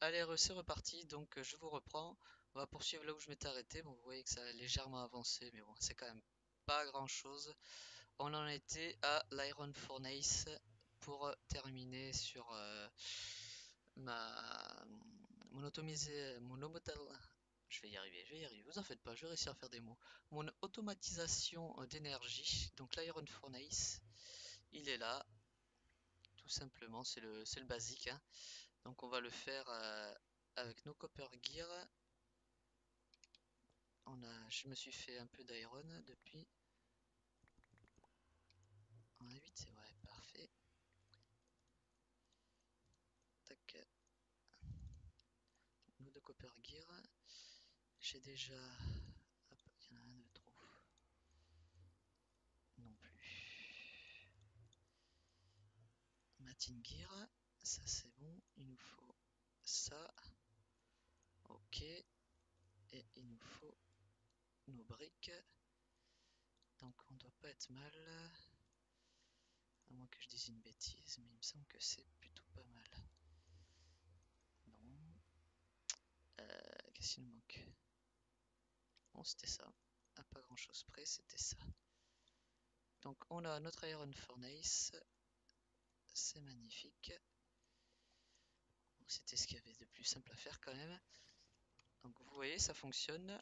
Allez, c'est reparti, donc je vous reprends. On va poursuivre là où je m'étais arrêté. Bon, vous voyez que ça a légèrement avancé, mais bon, c'est quand même pas grand-chose. On en était à l'Iron Furnace pour terminer sur ma mon automisé, mon homotal. Je vais y arriver, vous en faites pas, je vais réussir à faire des mots. Mon automatisation d'énergie, donc l'Iron Furnace, il est là, tout simplement, c'est le basique, hein. Donc on va le faire avec nos Copper Gear. Je me suis fait un peu d'iron depuis. On a 8, c'est vrai, parfait. Tac, nous de Copper Gear. J'ai déjà. Hop, il y en a un de trop. Non plus. Matin Gear, ça c'est bon. Il nous faut ça. Ok. Et il nous faut nos briques. Donc on doit pas être mal. À moins que je dise une bêtise, mais il me semble que c'est plutôt pas mal. Non. Qu'est-ce qu'il nous manque? Bon, c'était ça. À pas grand chose près, c'était ça. Donc on a notre Iron Furnace. C'est magnifique. Bon, c'était ce qu'il y avait de plus simple à faire quand même. Donc vous voyez, ça fonctionne.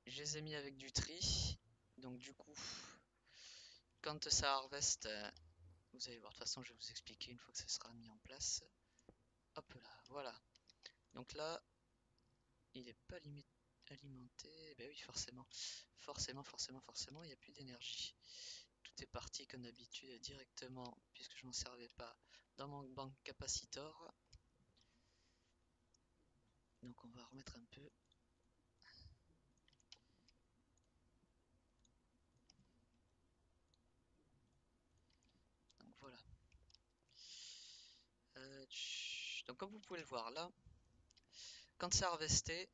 Je les ai mis avec du tri. Donc du coup, quand ça harvest, vous allez voir, de toute façon je vais vous expliquer une fois que ça sera mis en place. Hop là, voilà. Donc là, il n'est pas alimenté. Ben oui, forcément. Forcément, il n'y a plus d'énergie. Tout est parti comme d'habitude directement, puisque je m'en servais pas, dans mon banque capacitor. Donc on va remettre un peu. Donc voilà. Donc comme vous pouvez le voir là, quand c'est harvesté,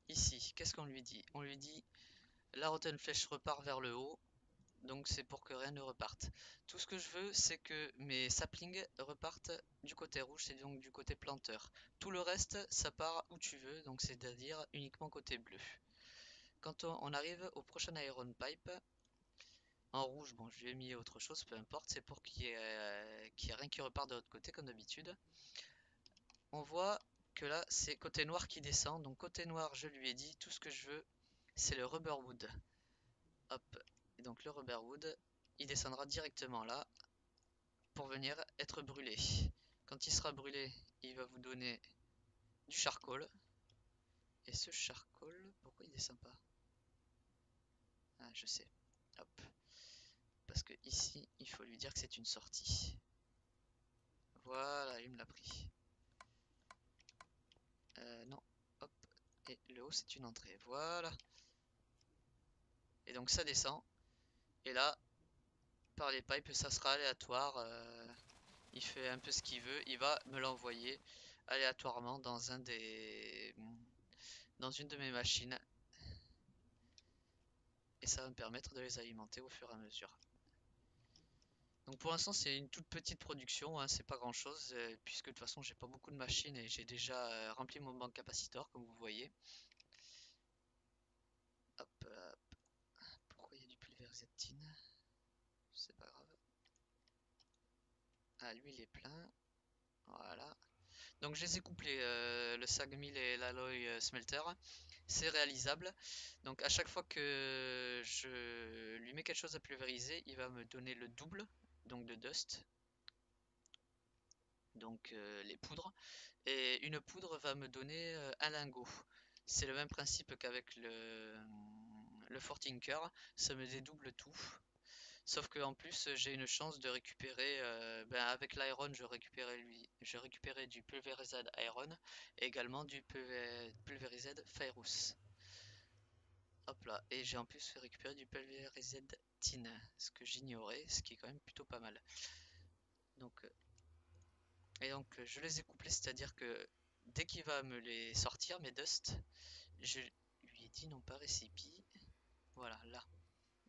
ici, qu'est-ce qu'on lui dit? On lui dit la rotten flèche repart vers le haut, donc c'est pour que rien ne reparte. Tout ce que je veux, c'est que mes saplings repartent du côté rouge, c'est donc du côté planteur. Tout le reste, ça part où tu veux, donc c'est-à-dire uniquement côté bleu. Quand on arrive au prochain Iron Pipe, en rouge, bon, je lui ai mis autre chose, peu importe, c'est pour qu'il y ait rien qui repart de l'autre côté, comme d'habitude. On voit que là, c'est côté noir qui descend, donc côté noir, je lui ai dit, tout ce que je veux, c'est le rubber wood. Hop, et donc le rubber wood, il descendra directement là, pour venir être brûlé. Quand il sera brûlé, il va vous donner du charcoal. Et ce charcoal, pourquoi il descend pas? Ah, je sais. Hop. Parce que ici, il faut lui dire que c'est une sortie. Voilà, il me l'a pris. Non. Hop. Et le haut, c'est une entrée. Voilà. Et donc ça descend. Et là, par les pipes, ça sera aléatoire. Il fait un peu ce qu'il veut. Il va me l'envoyer aléatoirement dans une de mes machines. Et ça va me permettre de les alimenter au fur et à mesure. Donc pour l'instant c'est une toute petite production, hein, c'est pas grand chose, puisque de toute façon j'ai pas beaucoup de machines et j'ai déjà rempli mon banc capacitor comme vous voyez. Hop, hop. Pourquoi il y a du pulvérisatine? C'est pas grave. Ah lui il est plein, voilà. Donc je les ai couplés, le SAG mill et l'alloy smelter, c'est réalisable. Donc à chaque fois que je lui mets quelque chose à pulvériser, il va me donner le double, donc de dust, donc les poudres. Et une poudre va me donner un lingot. C'est le même principe qu'avec le Fortinker, ça me dédouble tout. Sauf que en plus j'ai une chance de récupérer, avec l'iron je récupérais du pulverized iron et également du pulverized ferrous. Hop là, et j'ai en plus fait récupérer du pulverized tin, ce que j'ignorais, ce qui est quand même plutôt pas mal. Donc je les ai couplés, c'est-à-dire que dès qu'il va me les sortir, mes dust, je lui ai dit non pas récipi. Voilà, là.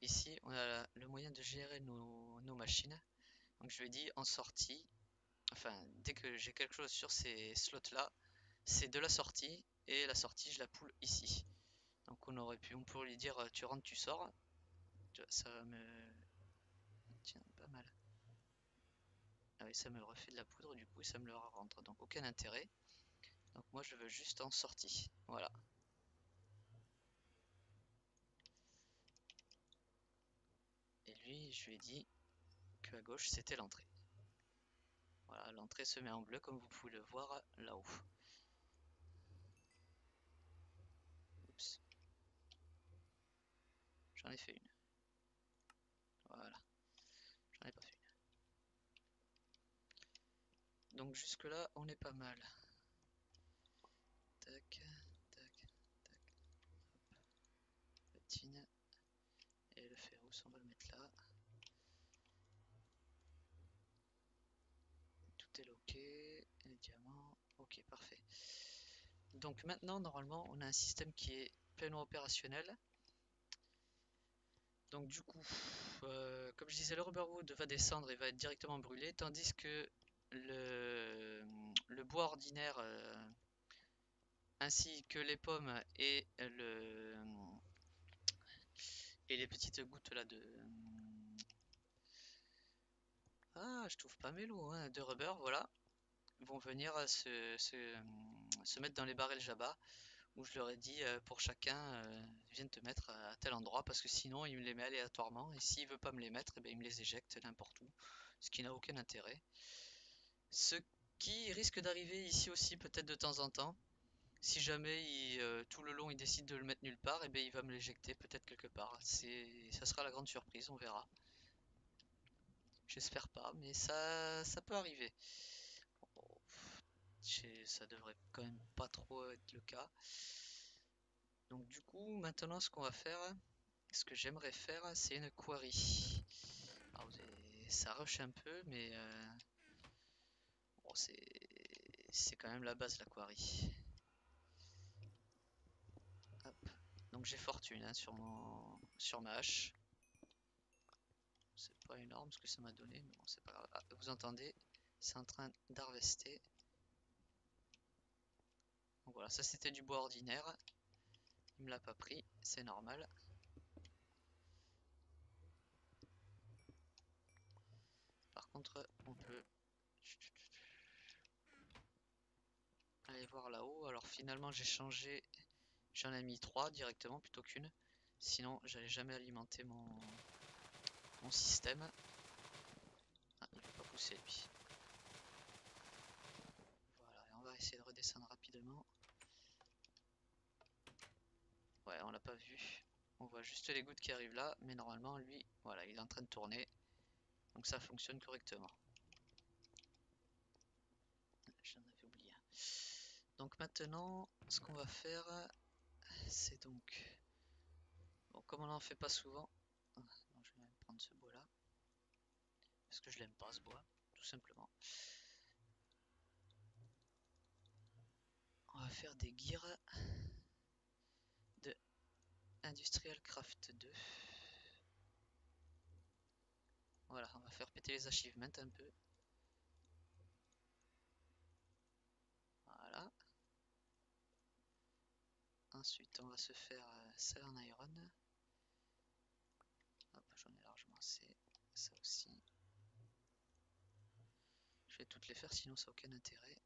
Ici, on a le moyen de gérer nos machines. Donc je lui ai dit en sortie, enfin, dès que j'ai quelque chose sur ces slots-là, c'est de la sortie, et la sortie, je la poule ici. Donc on pourrait lui dire tu rentres, tu sors. Ça va me... Tiens, pas mal. Ah oui, ça me refait de la poudre du coup, et ça me le rentre. Donc aucun intérêt. Donc moi je veux juste en sortie. Voilà. Et lui, je lui ai dit que à gauche c'était l'entrée. Voilà, l'entrée se met en bleu comme vous pouvez le voir là-haut. Oups, j'en ai fait une. Voilà, j'en ai pas fait une. Donc jusque là, on est pas mal. Tac, tac, tac. Patine. Et le ferrousse, on va le mettre là. Tout est loqué. Et les diamants. Ok, parfait. Donc maintenant, normalement, on a un système qui est pleinement opérationnel. Donc du coup, comme je disais, le rubberwood va descendre et va être directement brûlé, tandis que le bois ordinaire, ainsi que les pommes et les petites gouttes là de... Ah, je trouve pas mes lots, hein, de rubber, voilà, vont venir se mettre dans les barrels Jabba, où je leur ai dit pour chacun, viens te mettre à tel endroit, parce que sinon il me les met aléatoirement, et s'il veut pas me les mettre, eh ben, il me les éjecte n'importe où, ce qui n'a aucun intérêt. Ce qui risque d'arriver ici aussi peut-être de temps en temps. Si jamais tout le long il décide de le mettre nulle part, et bien il va me l'éjecter peut-être quelque part. Ça sera la grande surprise, on verra. J'espère pas, mais ça peut arriver. Bon, ça devrait quand même pas trop être le cas. Donc du coup, maintenant ce qu'on va faire, ce que j'aimerais faire, c'est une quarry. Alors, ça rush un peu, mais bon, c'est quand même la base la quarry. Hop. Donc j'ai fortune hein, sur ma hache. C'est pas énorme ce que ça m'a donné, mais bon, c'est pas grave. Ah, vous entendez, c'est en train d'harvester. Donc voilà, ça c'était du bois ordinaire. Il me l'a pas pris, c'est normal. Par contre, on peut aller voir là-haut. Alors finalement, j'ai changé, j'en ai mis 3 directement plutôt qu'une. Sinon, j'allais jamais alimenter mon système. Ah, il veut pas pousser lui. Voilà, et on va essayer de redescendre rapidement. Ouais, on l'a pas vu. On voit juste les gouttes qui arrivent là, mais normalement, lui, voilà, il est en train de tourner. Donc ça fonctionne correctement. J'en avais oublié. Donc maintenant, ce qu'on va faire, c'est donc... Bon, comme on n'en fait pas souvent... Ah, non, je vais même prendre ce bois là. Parce que je l'aime pas ce bois, tout simplement. On va faire des gears de Industrial Craft 2. Voilà, on va faire péter les achievements un peu. Voilà. Ensuite, on va se faire ça en iron. Hop, j'en ai largement assez. Ça aussi. Je vais toutes les faire, sinon ça n'a aucun intérêt.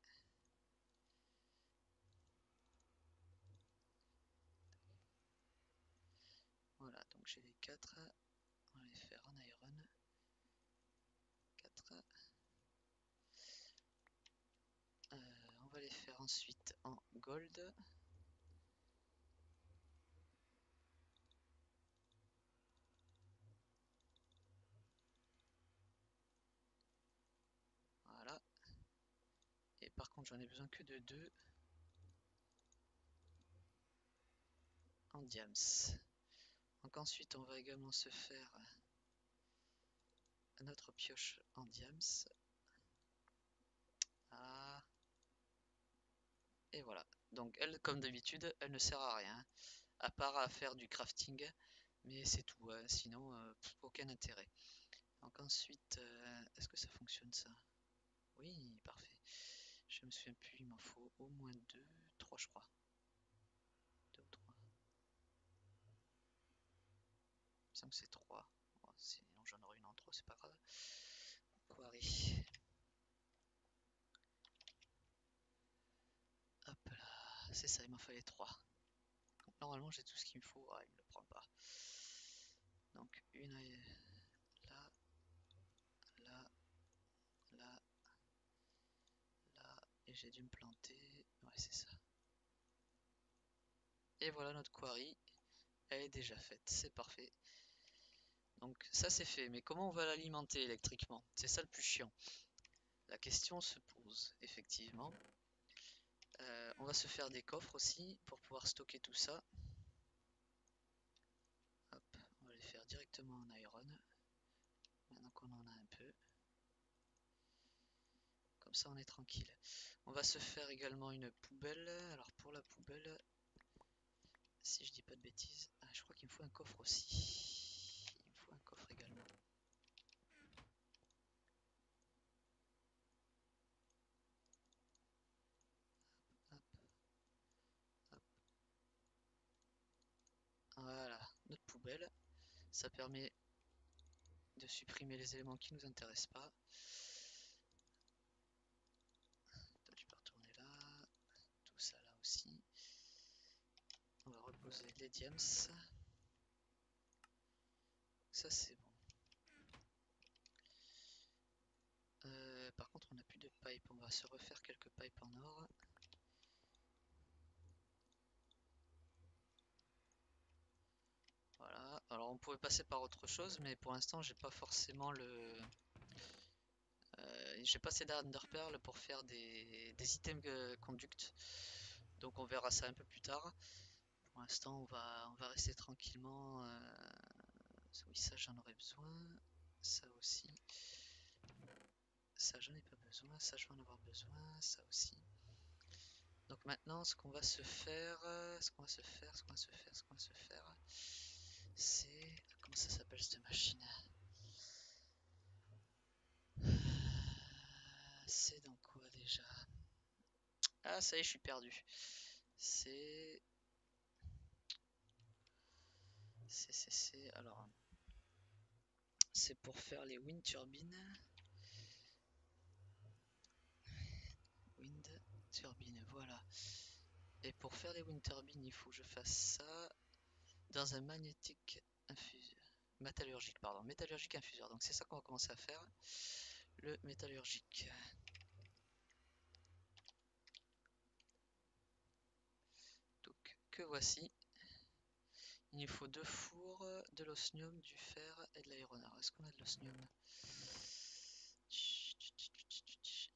Voilà, donc j'ai les 4. On va les faire en iron. 4. On va les faire ensuite en gold. Voilà. Et par contre, j'en ai besoin que de 2 en diams. Donc ensuite, on va également se faire notre pioche en diams. Ah. Et voilà. Donc elle, comme d'habitude, elle ne sert à rien. À part à faire du crafting. Mais c'est tout. Sinon, aucun intérêt. Donc ensuite, est-ce que ça fonctionne ça? Oui, parfait. Je me souviens plus, il m'en faut au moins 2, 3 je crois. 2 ou 3. Il me semble que c'est 3. Bon, sinon j'en aurai une en trop, c'est pas grave. Quarry. Hop là, c'est ça, il m'en fallait 3. Donc, normalement j'ai tout ce qu'il me faut. Ah, il me le prend pas. Donc une là, là, là, là, et j'ai dû me planter. Ouais, c'est ça. Et voilà notre quarry. Elle est déjà faite, c'est parfait. Donc ça c'est fait, mais comment on va l'alimenter électriquement? C'est ça le plus chiant. La question se pose, effectivement. On va se faire des coffres aussi pour pouvoir stocker tout ça. Hop, on va les faire directement en iron. Maintenant qu'on en a un peu. Comme ça on est tranquille. On va se faire également une poubelle. Alors pour la poubelle, si je dis pas de bêtises, ah, je crois qu'il me faut un coffre aussi. Il me faut un coffre également. Hop, hop. Voilà, notre poubelle. Ça permet de supprimer les éléments qui nous intéressent pas. Toi, tu peux retourner là. Tout ça là aussi. On va reposer les diams. Ça c'est bon. Par contre on n'a plus de pipe. On va se refaire quelques pipes en or. Voilà. Alors on pouvait passer par autre chose, mais pour l'instant j'ai pas forcément le... j'ai pas assez d'Underpearl pour faire des items conduct. Donc on verra ça un peu plus tard. Pour l'instant on va rester tranquillement. Oui, ça j'en aurais besoin. Ça aussi. Ça j'en ai pas besoin. Ça je vais en avoir besoin. Ça aussi. Donc maintenant ce qu'on va se faire, c'est... Comment ça s'appelle cette machine? C'est dans quoi déjà? Ah ça y est, je suis perdu. C'est... Alors... C'est pour faire les wind turbines. Wind turbine, voilà. Et pour faire les wind turbines, il faut que je fasse ça dans un magnétique infuseur. Métallurgique, pardon. Métallurgique infuseur. Donc c'est ça qu'on va commencer à faire. Le métallurgique. Donc que voici. Il nous faut 2 fours, de l'osmium, du fer et de l'iron. Alors est-ce qu'on a de l'osmium?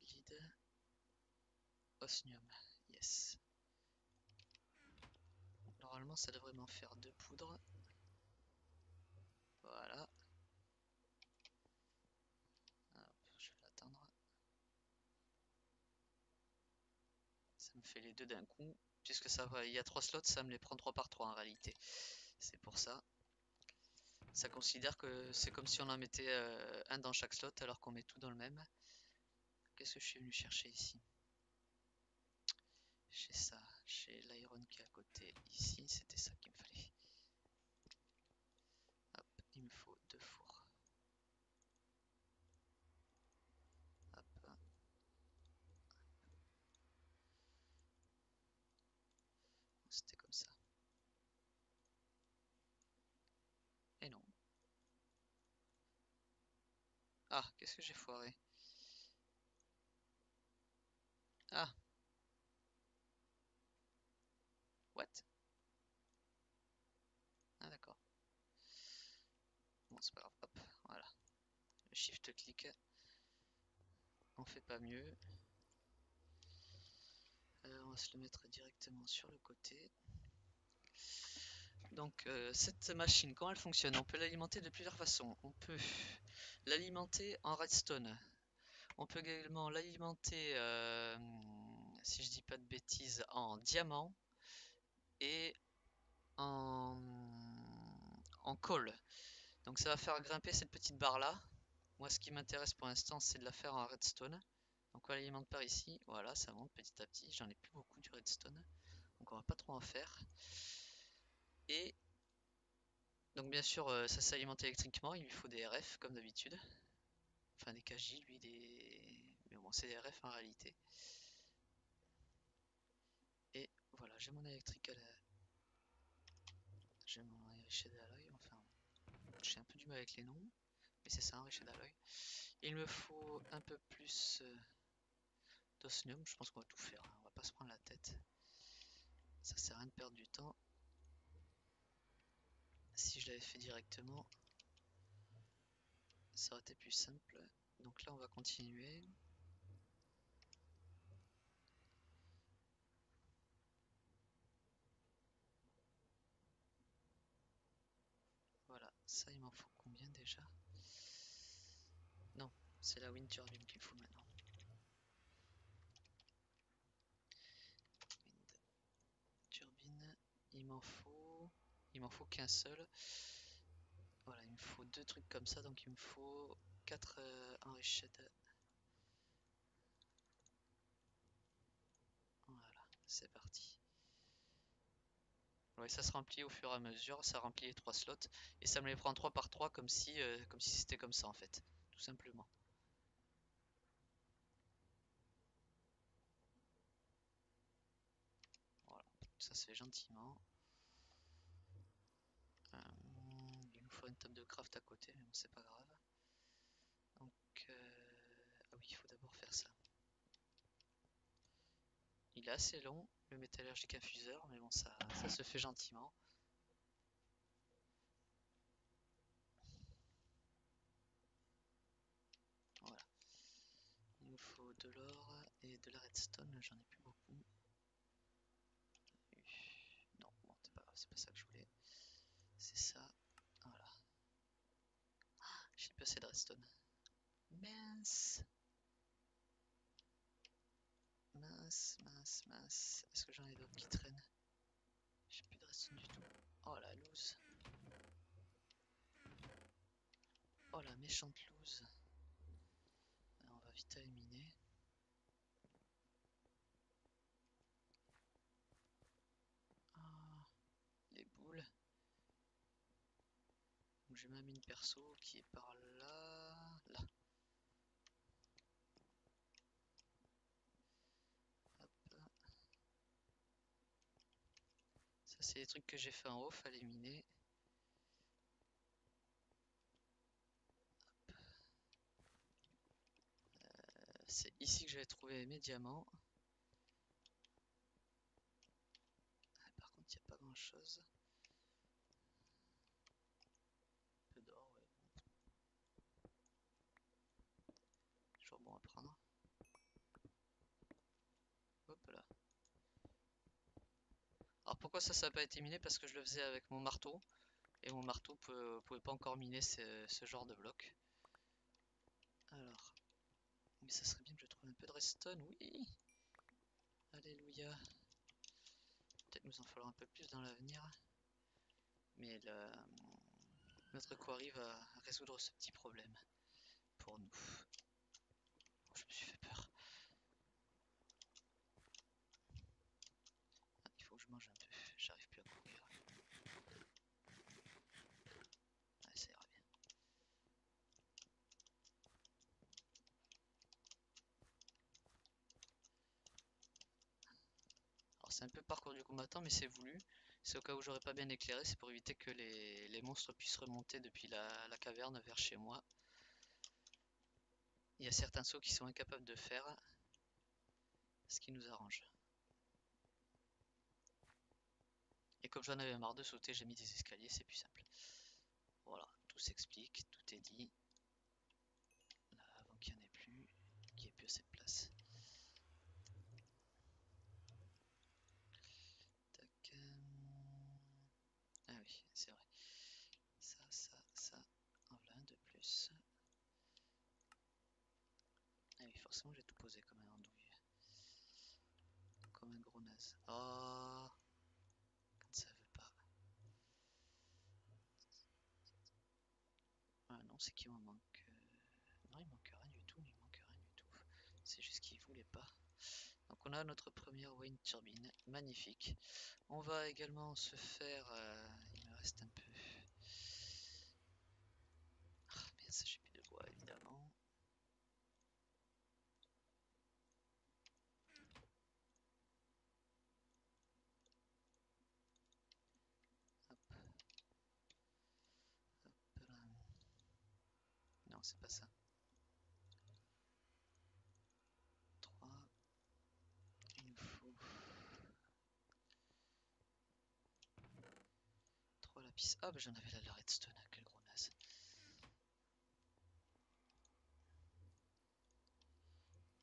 Lead. Osmium. Yes. Normalement ça devrait m'en faire 2 poudres. Voilà. Hop, je vais l'attendre. Ça me fait les deux d'un coup. Puisque ça va, il y a 3 slots, ça me les prend 3 par 3 en réalité. C'est pour ça. Ça considère que c'est comme si on en mettait un dans chaque slot alors qu'on met tout dans le même. Qu'est-ce que je suis venu chercher ici? J'ai ça, j'ai l'iron qui est à côté ici, c'était ça qu'il me fallait. Hop, il me faut 2 fours. Hop. C'était comme ça. Et non. Ah, qu'est-ce que j'ai foiré? Ah, what? Ah d'accord. Bon, c'est pas grave, hop, voilà. Le shift clic, on fait pas mieux. On va se le mettre directement sur le côté. Donc cette machine, comment elle fonctionne? On peut l'alimenter de plusieurs façons. On peut l'alimenter en redstone. On peut également l'alimenter, si je dis pas de bêtises, en diamant et en coal. Donc ça va faire grimper cette petite barre là. Moi ce qui m'intéresse pour l'instant c'est de la faire en redstone. Donc on alimente par ici, voilà, ça monte petit à petit. J'en ai plus beaucoup du redstone, donc on va pas trop en faire. Et donc bien sûr, ça s'alimente électriquement, il lui faut des RF comme d'habitude. Enfin des KJ, lui, des... Mais bon, c'est des RF en réalité. Et voilà, j'ai mon électrique à la... J'ai mon Iron Alloy, enfin... J'ai un peu du mal avec les noms, mais c'est ça, un Iron Alloy. Il me faut un peu plus d'osmium, je pense qu'on va tout faire, hein. On va pas se prendre la tête. Ça sert à rien de perdre du temps. Si je l'avais fait directement, ça aurait été plus simple. Donc là, on va continuer. Voilà, ça il m'en faut combien déjà? Non, c'est la wind turbine qu'il faut maintenant. Wind turbine, il m'en faut qu'un seul. Voilà, il me faut deux trucs comme ça, donc il me faut 4 enriched. Voilà, c'est parti. Ouais, ça se remplit au fur et à mesure, ça remplit les 3 slots et ça me les prend 3 par 3 comme si c'était comme ça en fait, tout simplement. Voilà, ça se fait gentiment. Il nous faut une table de craft à côté, mais bon, c'est pas grave. Donc, ah oui, il faut d'abord faire ça. Il est assez long, le métallurgique infuseur, mais bon, ça se fait gentiment. Voilà. Il nous faut de l'or et de la redstone, j'en ai plus beaucoup. Non, bon, c'est pas grave, c'est pas ça que je voulais. C'est ça. Voilà. J'ai plus assez de redstone. Mince. Mince, mince, mince. Est-ce que j'en ai d'autres qui traînent? J'ai plus de redstone du tout. Oh la loose. Oh la méchante loose. Alors, on va vite éliminer. Ah, les boules. Donc j'ai ma mine perso qui est par là. Là. Hop. Ça c'est les trucs que j'ai fait en off à éliminer. C'est ici que j'avais trouvé mes diamants. Ah, par contre, il n'y a pas grand chose. Un peu d'or, ouais. Toujours bon à prendre. Hop là. Alors pourquoi ça n'a pas été miné? Parce que je le faisais avec mon marteau. Et mon marteau pouvait pas encore miner ce genre de bloc. Alors. Mais ça serait bien que je trouve un peu de redstone, oui. Alléluia. Peut-être nous en falloir un peu plus dans l'avenir. Mais notre quarry va résoudre ce petit problème pour nous. Oh, je me suis fait peur. Ah, il faut que je mange un peu. J'arrive plus à courir. Ah, ça ira bien. Alors c'est un peu parcours du combattant, mais c'est voulu. C'est au cas où j'aurais pas bien éclairé, c'est pour éviter que les monstres puissent remonter depuis la caverne vers chez moi. Il y a certains sauts qui sont incapables de faire, ce qui nous arrange. Et comme j'en avais marre de sauter, j'ai mis des escaliers, c'est plus simple. Voilà, tout s'explique, tout est dit. Là, avant qu'il n'y en ait plus, qu'il n'y ait plus assez de place. Tac. Ah oui, c'est vrai. Ça. En voilà un de plus. Ah oui, forcément, j'ai tout posé comme un andouille. Comme un gros naze. Oh, quand ça veut pas. Ah non, c'est qu'il m'en manque. Non, il manque rien du tout, il manque rien du tout. C'est juste on a notre première wind turbine, magnifique. On va également se faire, il me reste un peu. Ah merde, ça j'ai plus de bois évidemment. Hop, hop là. Non, c'est pas ça. 3. Il nous faut 3 lapis. Ah bah j'en avais là la redstone, quel gros naze.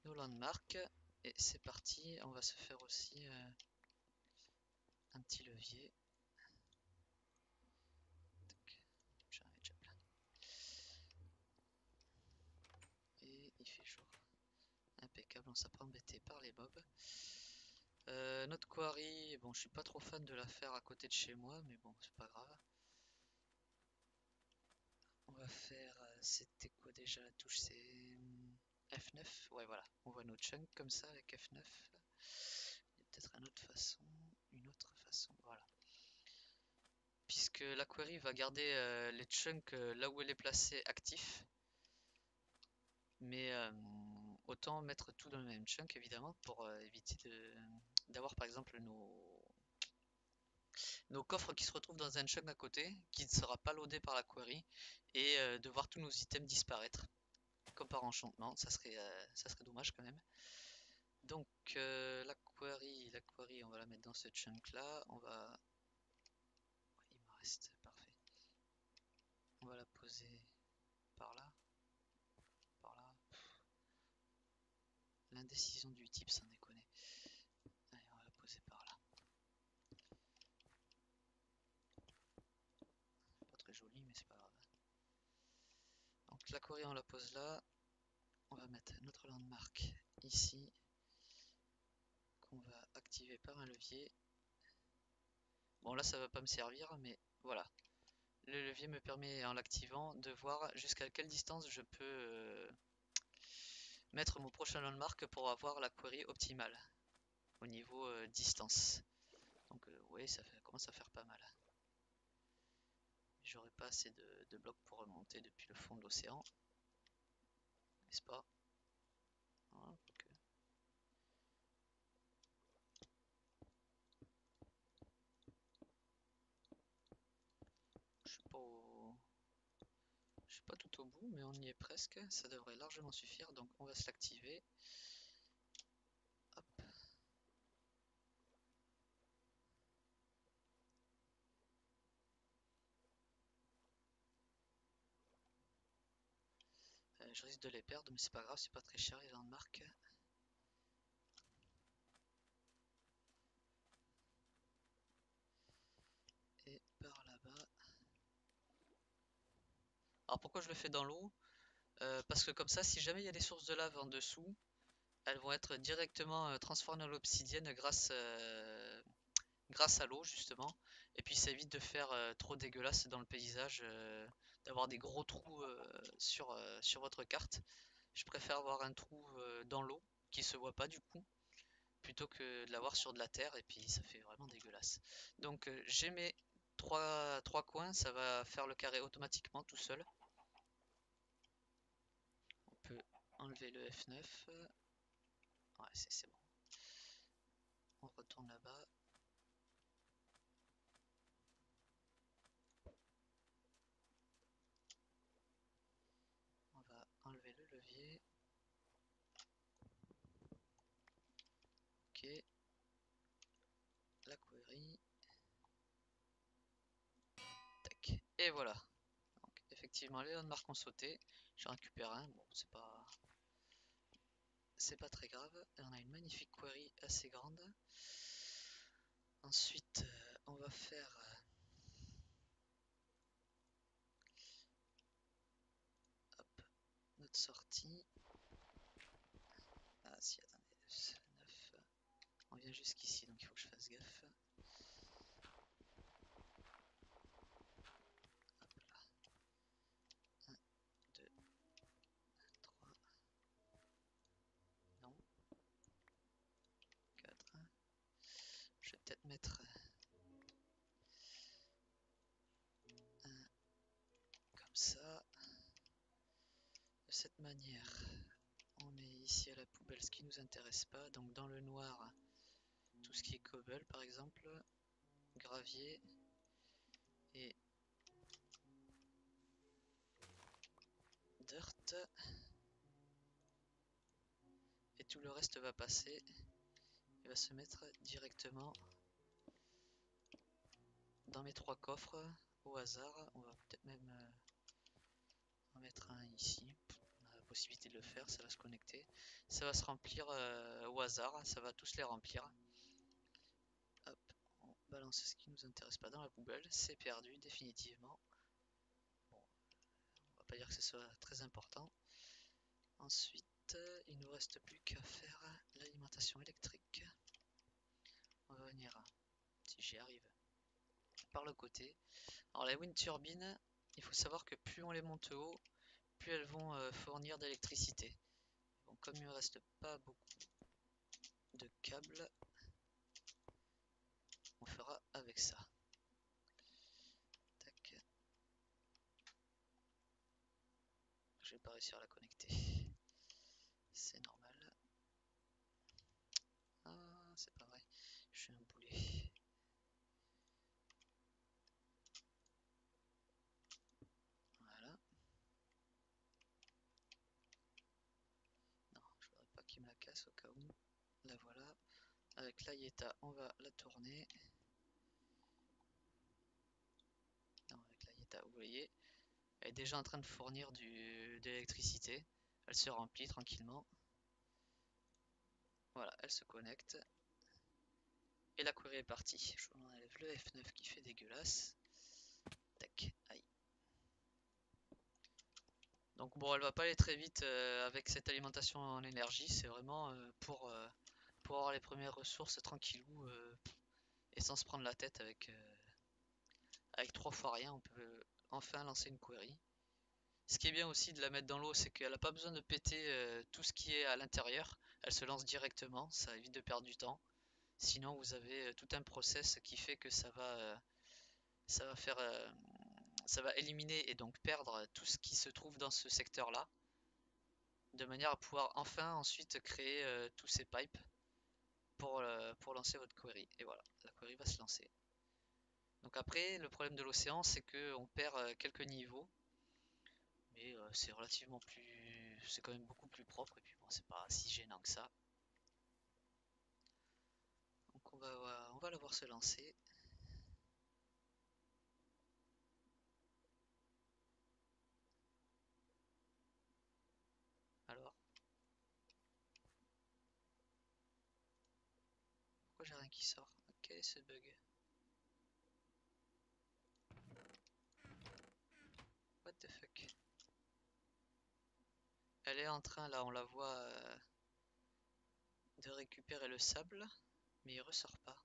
Nos landmarks. Et c'est parti, on va se faire aussi un petit levier. J'en avais déjà plein. Et il fait jour. Impeccable, on s'est pas embêté par les mobs. Notre quarry, bon je suis pas trop fan de la faire à côté de chez moi, mais bon c'est pas grave. On va faire, c'était quoi déjà la touche, c'est F9, ouais voilà, on voit nos chunks comme ça avec F9. Il y a peut-être une autre façon, voilà. Puisque la query va garder les chunks là où elle est placée actif, mais autant mettre tout dans le même chunk évidemment pour éviter d'avoir par exemple nos coffres qui se retrouvent dans un chunk à côté, qui ne sera pas loadé par la query, et de voir tous nos items disparaître, comme par enchantement, ça serait dommage quand même. Donc la query, on va la mettre dans ce chunk là, on va... Il me reste, parfait. On va la poser par là, par là. L'indécision du type, sans déconner. Allez, on va la poser par là. Pas très joli, mais c'est pas grave. Donc la query, on la pose là. On va mettre notre landmark ici, qu'on va activer par un levier. Bon là ça va pas me servir, mais voilà. Le levier me permet en l'activant de voir jusqu'à quelle distance je peux mettre mon prochain landmark pour avoir la query optimale au niveau distance. Donc oui, ça commence à faire pas mal. J'aurais pas assez de blocs pour remonter depuis le fond de l'océan, n'est-ce pas? Voilà, okay. Je suis pas Je suis pas tout au bout, mais on y est presque. Ça devrait largement suffire, donc on va se l'activer. Hop. Je risque de les perdre, mais c'est pas grave, c'est pas très cher les landmarks. Et par là-bas. Alors pourquoi je le fais dans l'eau? Parce que comme ça, si jamais il y a des sources de lave en dessous, elles vont être directement transformées en l'obsidienne grâce à l'eau justement. Et puis ça évite de faire trop dégueulasse dans le paysage, d'avoir des gros trous sur votre carte. Je préfère avoir un trou dans l'eau qui se voit pas du coup, plutôt que de l'avoir sur de la terre et puis ça fait vraiment dégueulasse. Donc j'ai mes trois coins, ça va faire le carré automatiquement tout seul. On peut enlever le F9. Ouais, c'est bon. On retourne là-bas. On va enlever le levier. Ok. La query. Tac. Et voilà. Donc, effectivement, les landmarks ont sauté. J'en récupère un. Bon, c'est pas très grave. Et on a une magnifique query assez grande. Ensuite, on va faire hop, notre sortie. Ah si, attendez, 9. On vient jusqu'ici, donc il faut que je fasse gaffe. Hop là. 1, 2, 3. Non. mettre comme ça. De cette manière, on met ici à la poubelle ce qui nous intéresse pas. Donc dans le noir, tout ce qui est cobble par exemple, gravier et dirt. Et tout le reste va passer et va se mettre directement dans mes 3 coffres au hasard. On va peut-être même en mettre un ici. On a la possibilité de le faire, ça va se connecter. Ça va se remplir au hasard, ça va tous les remplir. Hop, on balance ce qui nous intéresse pas dans la poubelle, c'est perdu définitivement. Bon, on va pas dire que ce soit très important. Ensuite, il nous reste plus qu'à faire l'alimentation électrique. On va venir, si j'y arrive, par le côté. Alors les wind turbines, il faut savoir que plus on les monte haut, plus elles vont fournir d'électricité. Bon, comme il ne reste pas beaucoup de câbles, on fera avec ça. Tac. Je vais pas réussir à la connecter. C'est normal. Ah, c'est pas vrai. Je suis un boulet. Voilà. Non, je voudrais pas qu'il me la casse au cas où. La voilà. Avec l'Ayeta, on va la tourner. Non, avec l'Ayeta, vous voyez, elle est déjà en train de fournir de l'électricité. Elle se remplit tranquillement. Voilà, elle se connecte. Et la query est partie. Je vous enlève le F9 qui fait dégueulasse. Tac, aïe. Donc bon, elle va pas aller très vite avec cette alimentation en énergie. C'est vraiment pour avoir les premières ressources tranquillou et sans se prendre la tête avec 3 fois rien. On peut enfin lancer une query. Ce qui est bien aussi de la mettre dans l'eau, c'est qu'elle n'a pas besoin de péter tout ce qui est à l'intérieur. Elle se lance directement, ça évite de perdre du temps. Sinon, vous avez tout un process qui fait que ça va faire, ça va éliminer et donc perdre tout ce qui se trouve dans ce secteur-là, de manière à pouvoir enfin ensuite créer tous ces pipes pour lancer votre query. Et voilà, la query va se lancer. Donc après, le problème de l'océan, c'est qu'on perd quelques niveaux, mais c'est relativement plus, c'est quand même beaucoup plus propre. Et puis bon, c'est pas si gênant que ça. Donc on va la voir se lancer. Alors, pourquoi j'ai rien qui sort? Quel est ce bug? What the fuck? Elle est en train, là, on la voit de récupérer le sable, mais il ressort pas.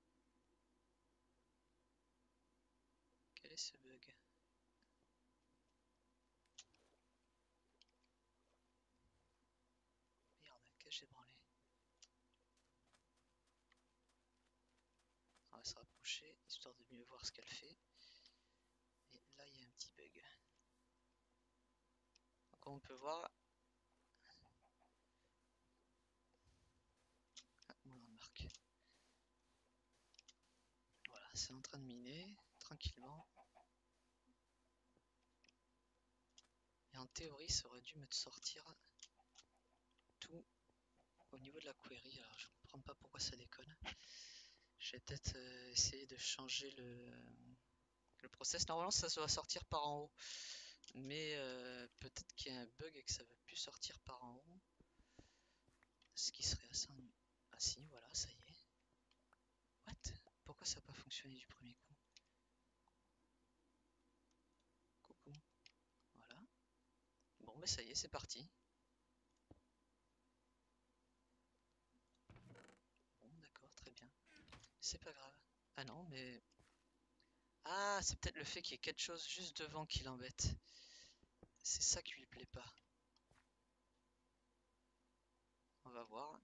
Quel est ce bug? Merde, qu'est-ce que j'ai branlé? On va se rapprocher, histoire de mieux voir ce qu'elle fait. Et là, il y a un petit bug. Donc, comme on peut voir... Ah, on la remarque. Voilà, c'est en train de miner, tranquillement. Et en théorie, ça aurait dû me sortir tout au niveau de la query. Alors, je comprends pas pourquoi ça déconne. Je vais peut-être essayer de changer le process. Normalement, ça doit sortir par en haut. Mais peut-être qu'il y a un bug et que ça ne veut plus sortir par en haut. Ce qui serait assez ennuyeux. Ah si, voilà, ça y est. What? Pourquoi ça n'a pas fonctionné du premier coup? Coucou. Voilà. Bon, mais ça y est, c'est parti. Bon, d'accord, très bien. C'est pas grave. Ah non, mais... Ah, c'est peut-être le fait qu'il y ait quelque chose juste devant qui l'embête. C'est ça qui lui plaît pas. On va voir.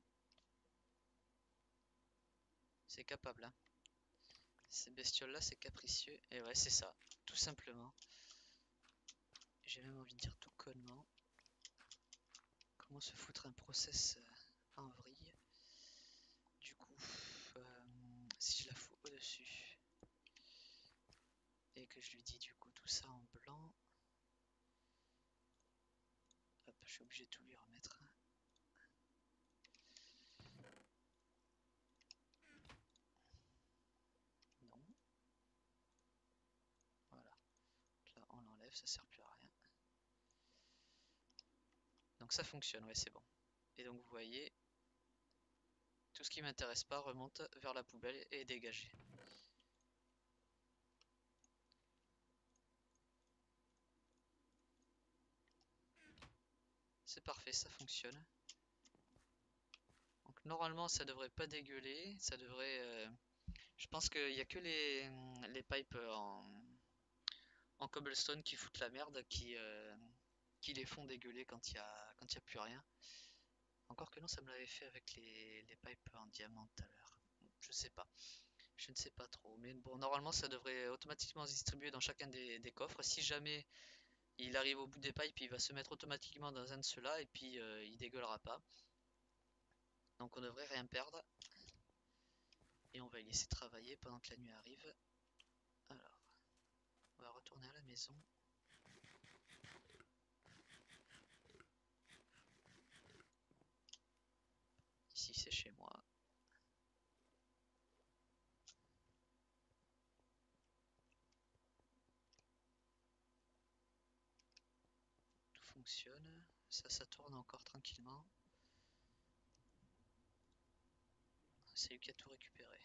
C'est capable, hein. Ces bestioles-là, c'est capricieux. Et ouais, c'est ça, tout simplement. J'ai même envie de dire tout connement. Comment se foutre un process en vrille? Du coup, si je la fous au-dessus et que je lui dis du coup tout ça en blanc, hop, je suis obligé de tout lui remettre. Non. Voilà. Là, on l'enlève, ça sert plus à rien. Donc ça fonctionne, ouais, c'est bon. Et donc vous voyez, tout ce qui m'intéresse pas remonte vers la poubelle et est dégagé. C'est parfait, ça fonctionne. Donc normalement ça devrait pas dégueuler, ça devrait... je pense qu'il n'y a que les pipes en cobblestone qui foutent la merde, qui les font dégueuler quand y a plus rien. Encore que non, ça me l'avait fait avec les pipes en diamant tout à l'heure. Je sais pas. Je ne sais pas trop. Mais bon, normalement, ça devrait automatiquement se distribuer dans chacun des coffres. Si jamais il arrive au bout des pipes, il va se mettre automatiquement dans un de ceux-là et puis il dégueulera pas. Donc on devrait rien perdre. Et on va y laisser travailler pendant que la nuit arrive. Alors, on va retourner à la maison. Ici, c'est chez moi. Tout fonctionne. Ça tourne encore tranquillement. C'est lui qui a tout récupéré.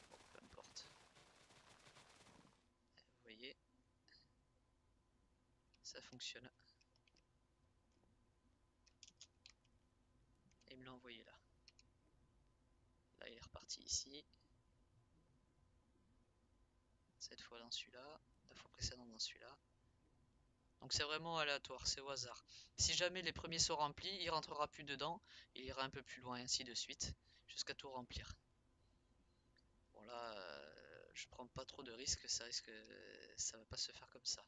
Bon, peu importe. Vous voyez, ça fonctionne. Et il me l'a envoyé là. Là, il est reparti ici. Cette fois dans celui-là. La fois précédente dans celui-là. Donc c'est vraiment aléatoire, c'est au hasard. Si jamais les premiers sont remplis, il rentrera plus dedans. Il ira un peu plus loin, ainsi de suite. Jusqu'à tout remplir. Bon là, je prends pas trop de risques, ça risque, ça va pas se faire comme ça.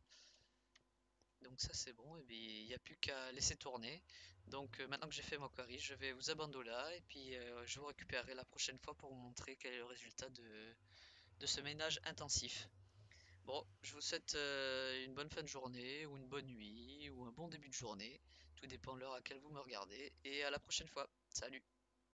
Donc ça c'est bon, et bien il n'y a plus qu'à laisser tourner. Donc maintenant que j'ai fait mon query, je vais vous abandonner là, et puis je vous récupérerai la prochaine fois pour vous montrer quel est le résultat de ce ménage intensif. Bon, je vous souhaite une bonne fin de journée, ou une bonne nuit, ou un bon début de journée. Tout dépend de l'heure à laquelle vous me regardez, et à la prochaine fois. Salut!